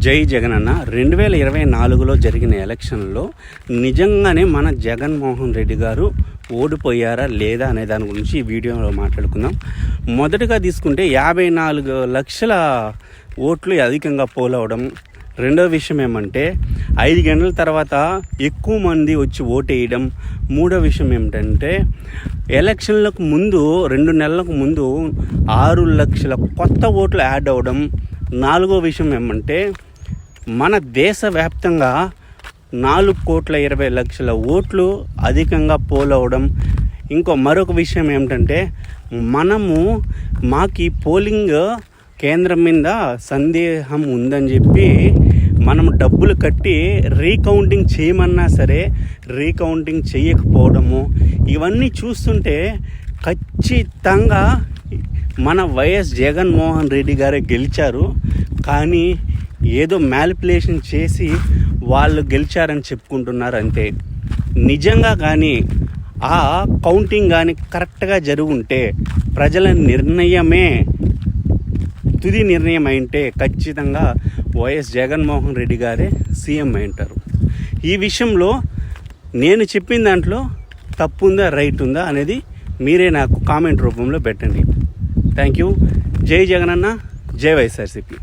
జై జగనన్న 2024లో జరిగిన ఎలక్షన్లో నిజంగానే మన జగన్మోహన్ రెడ్డి గారు ఓడిపోయారా లేదా అనే దాని గురించి ఈ వీడియోలో మాట్లాడుకుందాం. మొదటగా తీసుకుంటే 54 లక్షల ఓట్లు అధికంగా పోలవడం. రెండో విషయం ఏమంటే 5 గంటల తర్వాత ఎక్కువ మంది వచ్చి ఓటేయడం. మూడో విషయం ఏమిటంటే ఎలక్షన్లకు ముందు 2 నెలలకు ముందు 6 లక్షల కొత్త ఓట్లు యాడ్ అవ్వడం. నాలుగో విషయం ఏమంటే మన దేశవ్యాప్తంగా 4,20,00,000 ఓట్లు అధికంగా పోలవడం. మరొక విషయం ఏమిటంటే మాకు పోలింగ్ కేంద్రం మీద సందేహం ఉందని చెప్పి మనం డబ్బులు కట్టి రీకౌంటింగ్ చేయమన్నా సరే రీకౌంటింగ్ చేయకపోవడము. ఇవన్నీ చూస్తుంటే ఖచ్చితంగా మన వైఎస్ జగన్మోహన్ రెడ్డి గారే గెలిచారు. కానీ ఏదో మ్యానిపులేషన్ చేసి వాళ్ళు గెలిచారని చెప్పుకుంటున్నారు అంతే. నిజంగా కానీ ఆ కౌంటింగ్ కానీ కరెక్ట్గా జరుగుంటే ప్రజల నిర్ణయమే తుది నిర్ణయం అయింటే ఖచ్చితంగా వైఎస్ జగన్మోహన్ రెడ్డి గారే సీఎం అయింటారు. ఈ విషయంలో నేను చెప్పిన దాంట్లో తప్పు ఉందా రైట్ ఉందా అనేది మీరే నాకు కామెంట్ రూపంలో పెట్టండి. Thank you. జై జగనన్న, జై వైఎస్ఆర్సీపీ.